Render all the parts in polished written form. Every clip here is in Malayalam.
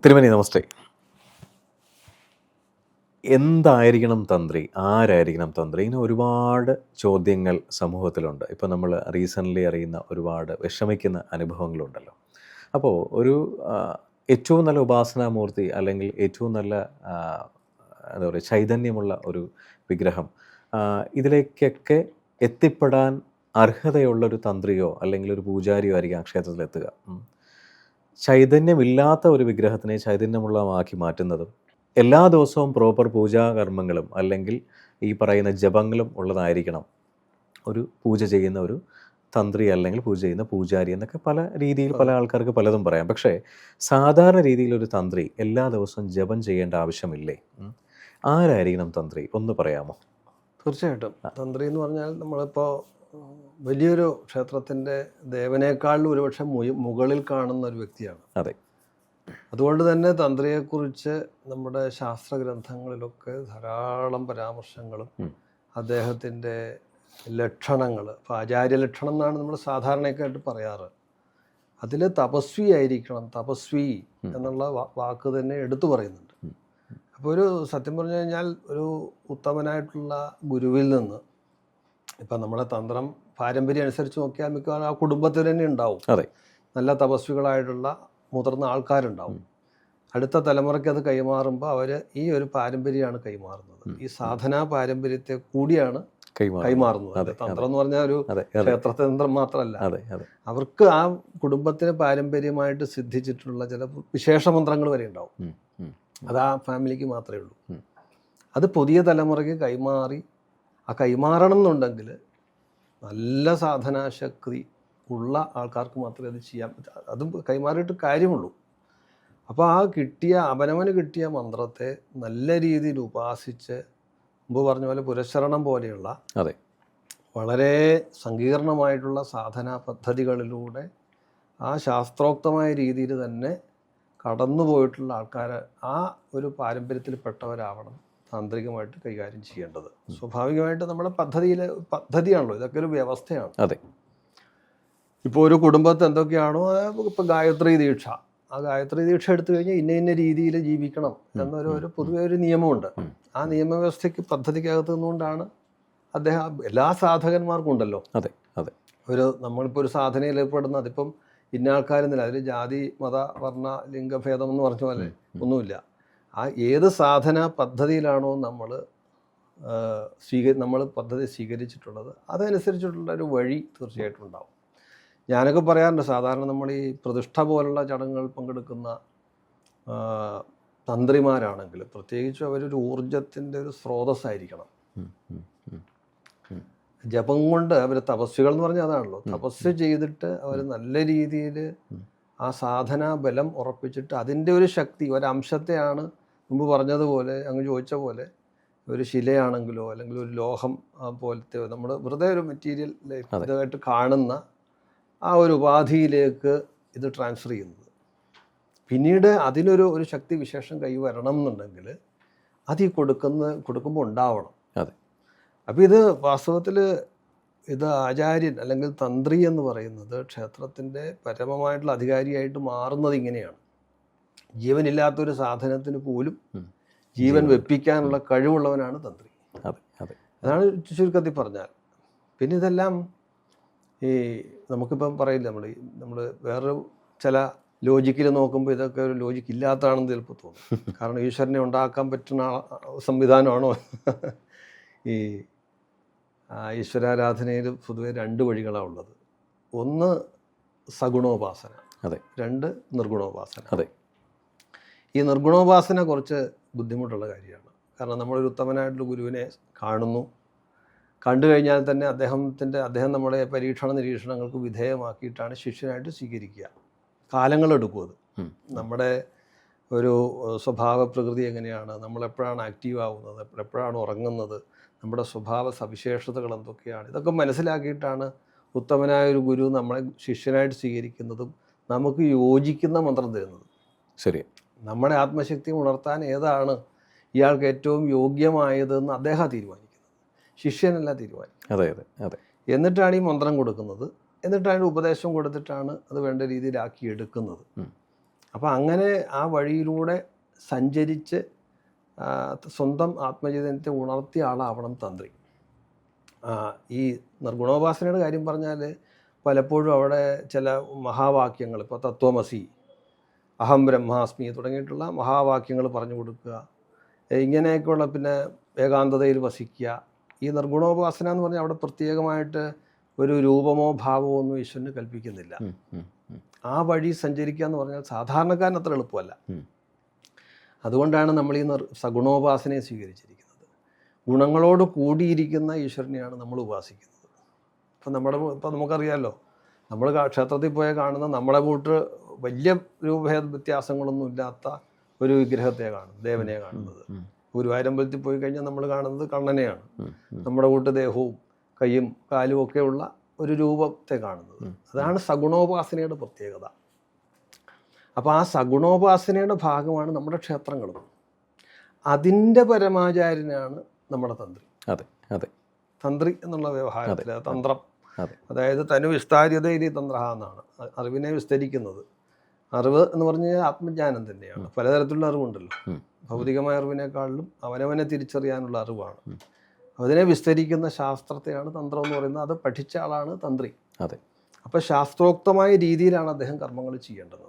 തിരുമേനി നമസ്തേ. എന്തായിരിക്കണം തന്ത്രി? ആരായിരിക്കണം തന്ത്രി? ഇങ്ങനെ ഒരുപാട് ചോദ്യങ്ങൾ സമൂഹത്തിലുണ്ട്. ഇപ്പോൾ നമ്മൾ റീസെൻ്റ്ലി അറിയുന്ന ഒരുപാട് വിഷമിക്കുന്ന അനുഭവങ്ങളുണ്ടല്ലോ. അപ്പോൾ ഒരു ഏറ്റവും നല്ല ഉപാസനാമൂർത്തി അല്ലെങ്കിൽ ഏറ്റവും നല്ല എന്താ പറയുക ചൈതന്യമുള്ള ഒരു വിഗ്രഹം, ഇതിലേക്കൊക്കെ എത്തിപ്പെടാൻ അർഹതയുള്ളൊരു തന്ത്രിയോ അല്ലെങ്കിൽ ഒരു പൂജാരിയോ ആയിരിക്കും ആ ക്ഷേത്രത്തിലെത്തുക. ചൈതന്യമില്ലാത്ത ഒരു വിഗ്രഹത്തിനെ ചൈതന്യമുള്ളതാക്കി മാറ്റുന്നതും എല്ലാ ദിവസവും പ്രോപ്പർ പൂജാകർമ്മങ്ങളും അല്ലെങ്കിൽ ഈ പറയുന്ന ജപങ്ങളും ഉള്ളതായിരിക്കണം ഒരു പൂജ ചെയ്യുന്ന ഒരു തന്ത്രി അല്ലെങ്കിൽ പൂജ ചെയ്യുന്ന പൂജാരി എന്നൊക്കെ പല രീതിയിൽ പല ആൾക്കാർക്ക് പലതും പറയാം. പക്ഷേ സാധാരണ രീതിയിലൊരു തന്ത്രി എല്ലാ ദിവസവും ജപം ചെയ്യേണ്ട ആവശ്യമില്ലേ? ആരായിരിക്കണം തന്ത്രി? ഒന്ന് പറയാമോ? തീർച്ചയായിട്ടും. തന്ത്രി എന്ന് പറഞ്ഞാൽ നമ്മളിപ്പോൾ വലിയൊരു ക്ഷേത്രത്തിൻ്റെ ദേവനേക്കാളിലും ഒരുപക്ഷെ മുകളിൽ കാണുന്ന ഒരു വ്യക്തിയാണ്. അതെ. അതുകൊണ്ട് തന്നെ തന്ത്രിയെക്കുറിച്ച് നമ്മുടെ ശാസ്ത്രഗ്രന്ഥങ്ങളിലൊക്കെ ധാരാളം പരാമർശങ്ങളും അദ്ദേഹത്തിൻ്റെ ലക്ഷണങ്ങൾ, ഇപ്പോൾ ആചാര്യ ലക്ഷണം എന്നാണ് നമ്മൾ സാധാരണയൊക്കെയായിട്ട് പറയാറ്. അതിൽ തപസ്വി ആയിരിക്കണം, തപസ്വി എന്നുള്ള വാക്ക് തന്നെ എടുത്തു പറയുന്നുണ്ട്. അപ്പോൾ ഒരു സത്യം പറഞ്ഞു കഴിഞ്ഞാൽ ഒരു ഉത്തമനായിട്ടുള്ള ഗുരുവിൽ നിന്ന് ഇപ്പം നമ്മുടെ തന്ത്രം പാരമ്പര്യം അനുസരിച്ച് നോക്കിയാൽ മിക്കവാറും ആ കുടുംബത്തിൽ തന്നെ ഉണ്ടാവും. അതെ. നല്ല തപസ്വികളായിട്ടുള്ള മുതിർന്ന ആൾക്കാരുണ്ടാവും. അടുത്ത തലമുറയ്ക്ക് അത് കൈമാറുമ്പോൾ അവർ ഈ ഒരു പാരമ്പര്യമാണ് കൈമാറുന്നത്. ഈ സാധനാ പാരമ്പര്യത്തെ കൂടിയാണ് കൈമാറുന്നത്. തന്ത്രം എന്ന് പറഞ്ഞാൽ ഒരു ക്ഷേത്രതന്ത്രം മാത്രമല്ല, അവർക്ക് ആ കുടുംബത്തിന് പാരമ്പര്യമായിട്ട് സിദ്ധിച്ചിട്ടുള്ള ചില വിശേഷ മന്ത്രങ്ങൾ വരെ ഉണ്ടാവും. അത് ആ ഫാമിലിക്ക് മാത്രമേ ഉള്ളൂ. അത് പുതിയ തലമുറയ്ക്ക് കൈമാറണം എന്നുണ്ടെങ്കിൽ നല്ല സാധനാശക്തി ഉള്ള ആൾക്കാർക്ക് മാത്രമേ അത് ചെയ്യാൻ പറ്റൂ. അതും കൈമാറിയിട്ട് കാര്യമുള്ളൂ. അപ്പോൾ ആ അവനവന് കിട്ടിയ മന്ത്രത്തെ നല്ല രീതിയിൽ ഉപാസിച്ച്, മുമ്പ് പറഞ്ഞ പോലെ പുരസ്ചരണം പോലെയുള്ള വളരെ സങ്കീർണമായിട്ടുള്ള സാധനാ പദ്ധതികളിലൂടെ ആ ശാസ്ത്രോക്തമായ രീതിയിൽ തന്നെ കടന്നു പോയിട്ടുള്ള ആൾക്കാർ ആ ഒരു പാരമ്പര്യത്തിൽപ്പെട്ടവരാവണം താന്ത്രികമായിട്ട് കൈകാര്യം ചെയ്യേണ്ടത്. സ്വാഭാവികമായിട്ട് നമ്മുടെ പദ്ധതിയാണല്ലോ, ഇതൊക്കെ ഒരു വ്യവസ്ഥയാണ്. അതെ. ഇപ്പോൾ ഒരു കുടുംബത്ത് എന്തൊക്കെയാണോ, ഇപ്പോൾ ഗായത്രി ദീക്ഷ, ആ ഗായത്രി ദീക്ഷ എടുത്തു കഴിഞ്ഞാൽ ഇന്ന രീതിയിൽ ജീവിക്കണം എന്നൊരു പൊതുവെ ഒരു നിയമമുണ്ട്. ആ നിയമവ്യവസ്ഥയ്ക്ക് പദ്ധതിക്കകത്ത് നിന്നുകൊണ്ടാണ് അദ്ദേഹം എല്ലാ സാധകന്മാർക്കും ഉണ്ടല്ലോ. അതെ അതെ. നമ്മളിപ്പോൾ ഒരു സാധനയിൽ ഏർപ്പെടുന്ന, അതിപ്പം ഇന്ന ആൾക്കാരെന്നില്ല, അതിൽ ജാതി മത വർണ്ണ ലിംഗഭേദം എന്ന് പറഞ്ഞ പോലെ ഒന്നുമില്ല. ആ ഏത് സാധന പദ്ധതിയിലാണോ നമ്മൾ പദ്ധതി സ്വീകരിച്ചിട്ടുള്ളത് അതനുസരിച്ചിട്ടുള്ള ഒരു വഴി തീർച്ചയായിട്ടും ഉണ്ടാവും. ഞാനൊക്കെ പറയാറുണ്ട്, സാധാരണ നമ്മൾ ഈ പ്രതിഷ്ഠ പോലുള്ള ചടങ്ങുകൾ പങ്കെടുക്കുന്ന തന്ത്രിമാരാണെങ്കിൽ പ്രത്യേകിച്ചും അവരൊരു ഊർജത്തിൻ്റെ ഒരു സ്രോതസ്സായിരിക്കണം. ജപം കൊണ്ട് അവർ തപസ്സുകൾ എന്ന് പറഞ്ഞാൽ അതാണല്ലോ, തപസ് ചെയ്തിട്ട് അവർ നല്ല രീതിയിൽ ആ സാധനാ ബലം ഉറപ്പിച്ചിട്ട് അതിൻ്റെ ഒരു ശക്തി, ഒരംശത്തെയാണ് മുമ്പ് പറഞ്ഞതുപോലെ, അങ്ങ് ചോദിച്ച പോലെ ഒരു ശിലയാണെങ്കിലോ അല്ലെങ്കിൽ ഒരു ലോഹം പോലത്തെ നമ്മൾ വെറുതെ ഒരു മെറ്റീരിയൽ ഇതായിട്ട് കാണുന്ന ആ ഒരു ഉപാധിയിലേക്ക് ഇത് ട്രാൻസ്ഫർ ചെയ്യുന്നത്. പിന്നീട് അതിനൊരു ശക്തി വിശേഷം കൈവരണം എന്നുണ്ടെങ്കിൽ അത് ഈ കൊടുക്കുമ്പോൾ ഉണ്ടാവണം. അതെ. അപ്പോൾ ഇത് വാസ്തവത്തിൽ ഇത് ആചാര്യൻ അല്ലെങ്കിൽ തന്ത്രി എന്ന് പറയുന്നത് ക്ഷേത്രത്തിൻ്റെ പരമമായിട്ടുള്ള അധികാരിയായിട്ട് മാറുന്നത് ഇങ്ങനെയാണ്. ജീവനില്ലാത്തൊരു സാധനത്തിന് പോലും ജീവൻ വെപ്പിക്കാനുള്ള കഴിവുള്ളവനാണ് തന്ത്രി. അതാണ് ചുരുക്കത്തിൽ പറഞ്ഞാൽ. പിന്നെ ഇതെല്ലാം നമുക്കിപ്പം പറയില്ല, നമ്മൾ വേറൊരു ചില ലോജിക്കിൽ നോക്കുമ്പോൾ ഇതൊക്കെ ഒരു ലോജിക്ക് ഇല്ലാത്തതാണെന്ന് ചിലപ്പോൾ തോന്നും. കാരണം ഈശ്വരനെ ഉണ്ടാക്കാൻ പറ്റുന്ന സംവിധാനമാണോ? ഈ ഈശ്വരാരാധനയിൽ പൊതുവെ 2 വഴികളാണ് ഉള്ളത്. ഒന്ന് സഗുണോപാസന, രണ്ട് നിർഗുണോപാസന. ഈ നിർഗുണോപാസന കുറച്ച് ബുദ്ധിമുട്ടുള്ള കാര്യമാണ്. കാരണം നമ്മളൊരു ഉത്തമനായിട്ടുള്ള ഗുരുവിനെ കണ്ടു കഴിഞ്ഞാൽ തന്നെ അദ്ദേഹം നമ്മളെ പരീക്ഷണ നിരീക്ഷണങ്ങൾക്ക് വിധേയമാക്കിയിട്ടാണ് ശിഷ്യനായിട്ട് സ്വീകരിക്കുക. കാലങ്ങളെടുക്കും അത്. നമ്മുടെ ഒരു സ്വഭാവ പ്രകൃതി എങ്ങനെയാണ്, നമ്മളെപ്പോഴാണ് ആക്റ്റീവ് ആവുന്നത്, എപ്പോഴാണ് ഉറങ്ങുന്നത്, നമ്മുടെ സ്വഭാവ സവിശേഷതകൾ എന്തൊക്കെയാണ്, ഇതൊക്കെ മനസ്സിലാക്കിയിട്ടാണ് ഉത്തമനായൊരു ഗുരു നമ്മളെ ശിഷ്യനായിട്ട് സ്വീകരിക്കുന്നതും നമുക്ക് യോജിക്കുന്ന മന്ത്രം തരുന്നത്. ശരി. നമ്മുടെ ആത്മശക്തി ഉണർത്താൻ ഏതാണ് ഇയാൾക്ക് ഏറ്റവും യോഗ്യമായതെന്ന് അദ്ദേഹം തീരുമാനിക്കുന്നത്, ശിഷ്യനല്ല തീരുമാനിക്കുന്നത്. എന്നിട്ടാണ് ഈ മന്ത്രം കൊടുക്കുന്നത്, എന്നിട്ടാണ് ഉപദേശം കൊടുത്തിട്ടാണ് അത് വേണ്ട രീതിയിലാക്കി എടുക്കുന്നത്. അപ്പോൾ അങ്ങനെ ആ വഴിയിലൂടെ സഞ്ചരിച്ച് സ്വന്തം ആത്മചൈതന്യത്തെ ഉണർത്തിയ ആളാവണം തന്ത്രി. ഈ നിർഗുണോപാസനയുടെ കാര്യം പറഞ്ഞാൽ പലപ്പോഴും അവിടെ ചില മഹാവാക്യങ്ങൾ, ഇപ്പോൾ തത്വമസി, അഹം ബ്രഹ്മാസ്മി തുടങ്ങിയിട്ടുള്ള മഹാവാക്യങ്ങൾ പറഞ്ഞു കൊടുക്കുക, ഇങ്ങനെയൊക്കെയുള്ള, പിന്നെ ഏകാന്തതയിൽ വസിക്കുക. ഈ നിർഗുണോപാസന എന്ന് പറഞ്ഞാൽ അവിടെ പ്രത്യേകമായിട്ട് ഒരു രൂപമോ ഭാവമോ ഒന്നും ഈശ്വരന് കൽപ്പിക്കുന്നില്ല. ആ വഴി സഞ്ചരിക്കുക എന്ന് പറഞ്ഞാൽ സാധാരണക്കാരന് അത്ര എളുപ്പമല്ല. അതുകൊണ്ടാണ് നമ്മൾ ഈ സഗുണോപാസനയെ സ്വീകരിച്ചിരിക്കുന്നത്. ഗുണങ്ങളോട് കൂടിയിരിക്കുന്ന ഈശ്വരനെയാണ് നമ്മൾ ഉപാസിക്കുന്നത്. ഇപ്പം നമുക്കറിയാമല്ലോ, നമ്മൾ ക്ഷേത്രത്തിൽ പോയാൽ കാണുന്ന നമ്മളെ കൂട്ട് വലിയ രൂപഭേദ വ്യത്യാസങ്ങളൊന്നും ഇല്ലാത്ത ഒരു വിഗ്രഹത്തെ ദേവനെ കാണുന്നത്. ഗുരുവായൂരമ്പലത്തിൽ പോയി കഴിഞ്ഞാൽ നമ്മൾ കാണുന്നത് കണ്ണനെയാണ്. നമ്മുടെ കൂട്ട് ദേഹവും കൈയും കാലും ഒക്കെയുള്ള ഒരു രൂപത്തെ കാണുന്നത്. അതാണ് സഗുണോപാസനയുടെ പ്രത്യേകത. അപ്പോൾ ആ സഗുണോപാസനയുടെ ഭാഗമാണ് നമ്മുടെ ക്ഷേത്രങ്ങളും. അതിൻ്റെ പരമാചാര്യനാണ് നമ്മുടെ തന്ത്രി. അതെ അതെ, തന്ത്രി എന്നുള്ള വ്യവഹാരത്തിൽ തന്ത്രം, അതായത് തനു വിസ്താര്യതയിൽ തന്ത്ര എന്നാണ് അറിവിനെ വിസ്തരിക്കുന്നത്. അറിവ് എന്ന് പറഞ്ഞാൽ ആത്മജ്ഞാനം തന്നെയാണ്. പലതരത്തിലുള്ള അറിവുണ്ടല്ലോ. ഭൗതികമായ അറിവിനേക്കാളിലും അവനവനെ തിരിച്ചറിയാനുള്ള അറിവാണ്. അതിനെ വിസ്തരിക്കുന്ന ശാസ്ത്രത്തെയാണ് തന്ത്രം എന്ന് പറയുന്നത്. അത് പഠിച്ച ആളാണ് തന്ത്രി. അതെ. അപ്പോൾ ശാസ്ത്രോക്തമായ രീതിയിലാണ് അദ്ദേഹം കർമ്മങ്ങൾ ചെയ്യേണ്ടത്.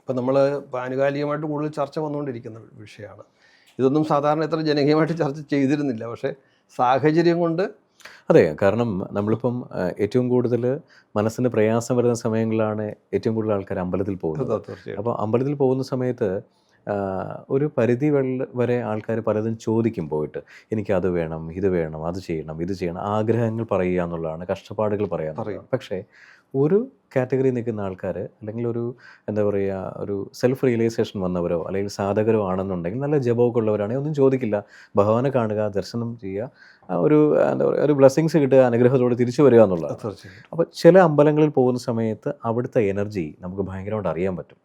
ഇപ്പം നമ്മൾ ആനുകാലികമായിട്ട് കൂടുതൽ ചർച്ച വന്നുകൊണ്ടിരിക്കുന്ന വിഷയമാണ്. ഇതൊന്നും സാധാരണ ഇത്ര ജനകീയമായിട്ട് ചർച്ച ചെയ്തിരുന്നില്ല. പക്ഷേ സാഹചര്യം കൊണ്ട്, അതെ, കാരണം നമ്മളിപ്പം ഏറ്റവും കൂടുതൽ മനസ്സിന് പ്രയാസം വരുന്ന സമയങ്ങളിലാണ് ഏറ്റവും കൂടുതൽ ആൾക്കാർ അമ്പലത്തിൽ പോകുന്നത്. അപ്പോൾ അമ്പലത്തിൽ പോകുന്ന സമയത്ത് ഒരു പരിധി വരെ ആൾക്കാർ പലതും ചോദിക്കും. പോയിട്ട് എനിക്കത് വേണം, ഇത് വേണം, അത് ചെയ്യണം, ഇത് ചെയ്യണം, ആഗ്രഹങ്ങൾ പറയുക എന്നുള്ളതാണ്, കഷ്ടപ്പാടുകൾ പറയാൻ. പക്ഷേ ഒരു കാറ്റഗറി നിൽക്കുന്ന ആൾക്കാർ, അല്ലെങ്കിൽ ഒരു എന്താ പറയുക, ഒരു സെൽഫ് റിയലൈസേഷൻ വന്നവരോ അല്ലെങ്കിൽ സാധകരോ ആണെന്നുണ്ടെങ്കിൽ, നല്ല ജപമൊക്കെ ഉള്ളവരാണെങ്കിൽ ഒന്നും ചോദിക്കില്ല. ഭഗവാനെ കാണുക, ദർശനം ചെയ്യുക, ഒരു എന്താ പറയുക, ഒരു ബ്ലെസ്സിങ്സ് കിട്ടുക, അനുഗ്രഹത്തോടെ തിരിച്ചു വരിക എന്നുള്ളതാണ്. അപ്പോൾ ചില അമ്പലങ്ങളിൽ പോകുന്ന സമയത്ത് അവിടുത്തെ എനർജി നമുക്ക് ഭയങ്കരമായിട്ട് അറിയാൻ പറ്റും.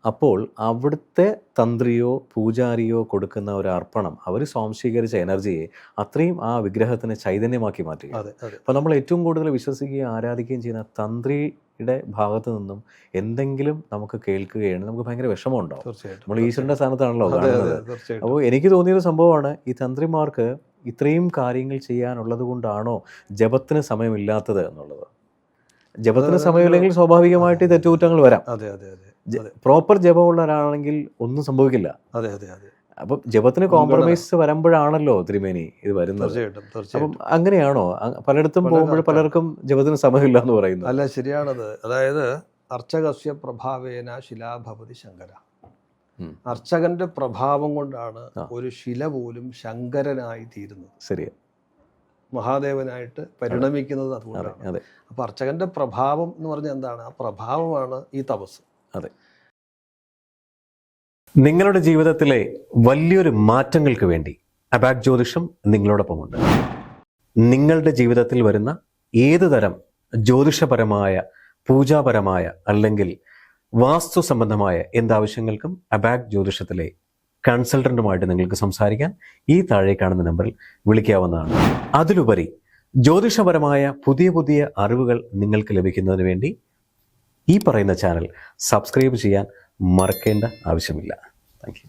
അപ്പോൾ അവിടുത്തെ തന്ത്രിയോ പൂജാരിയോ കൊടുക്കുന്ന ഒരു അർപ്പണം, അവർ സ്വാംശീകരിച്ച എനർജിയെ അത്രയും ആ വിഗ്രഹത്തിന് ചൈതന്യമാക്കി മാറ്റുക. അപ്പോൾ നമ്മൾ ഏറ്റവും കൂടുതൽ വിശ്വസിക്കുകയും ആരാധിക്കുകയും ചെയ്യുന്ന തന്ത്രിയുടെ ഭാഗത്തു നിന്നും എന്തെങ്കിലും നമുക്ക് കേൾക്കുകയാണ്, നമുക്ക് ഭയങ്കര വിഷമം ഉണ്ടാവും. നമ്മൾ ഈശ്വരൻ്റെ സ്ഥാനത്താണല്ലോ കാണുന്നത്. അപ്പോൾ എനിക്ക് തോന്നിയൊരു സംഭവമാണ്, ഈ തന്ത്രിമാർക്ക് ഇത്രയും കാര്യങ്ങൾ ചെയ്യാനുള്ളത് കൊണ്ടാണോ ജപത്തിന് സമയമില്ലാത്തത് എന്നുള്ളത്. ജപത്തിന് സമയമില്ലെങ്കിൽ സ്വാഭാവികമായിട്ട് തെറ്റുകുറ്റങ്ങൾ വരാം. പ്രോപ്പർ ജപമുള്ള ഒരാളാണെങ്കിൽ ഒന്നും സംഭവിക്കില്ല. അപ്പം ജപത്തിന് കോംപ്രമൈസ് വരുമ്പോഴാണല്ലോ തിരുമേനി ഇത് വരുന്നത്. അപ്പം അങ്ങനെയാണോ പലയിടത്തും പോകുമ്പോൾ പലർക്കും ജപത്തിന് സമയമില്ല എന്ന് പറയുന്നത്? അല്ല, ശരിയാണത്. അതായത് അർച്ചകസ്യ പ്രഭാവേന ശിലാഭവതി ശങ്കര. അർച്ചകന്റെ പ്രഭാവം കൊണ്ടാണ് ഒരു ശില പോലും ശങ്കരനായി തീരുന്നത്. ശരിയാ, മഹാദേവനായിട്ട് പരിണമിക്കുന്നത് അതുകൊണ്ടാണ്. അപ്പോൾ അർച്ചകന്റെ പ്രഭാവം എന്ന് പറഞ്ഞാൽ എന്താണ്? ആ പ്രഭാവമാണ് ഈ തപസ്. അതെ. നിങ്ങളുടെ ജീവിതത്തിലെ വലിയൊരു മാറ്റങ്ങൾക്ക് വേണ്ടി അബാക് ജ്യോതിഷം നിങ്ങളോടൊപ്പമുണ്ട്. നിങ്ങളുടെ ജീവിതത്തിൽ വരുന്ന ഏത് തരം ജ്യോതിഷപരമായ, പൂജാപരമായ അല്ലെങ്കിൽ വാസ്തു സംബന്ധമായ എന്താവശ്യങ്ങൾക്കും അബാക് ജ്യോതിഷത്തിലെ കൺസൾട്ടൻറ്റുമായിട്ട് നിങ്ങൾക്ക് സംസാരിക്കാൻ ഈ താഴെ കാണുന്ന നമ്പറിൽ വിളിക്കാവുന്നതാണ്. അതിലുപരി ജ്യോതിഷപരമായ പുതിയ പുതിയ അറിവുകൾ നിങ്ങൾക്ക് ലഭിക്കുന്നതിന് വേണ്ടി ഈ പറയുന്ന ചാനൽ സബ്സ്ക്രൈബ് ചെയ്യാൻ മറക്കേണ്ട ആവശ്യമില്ല. Thank you.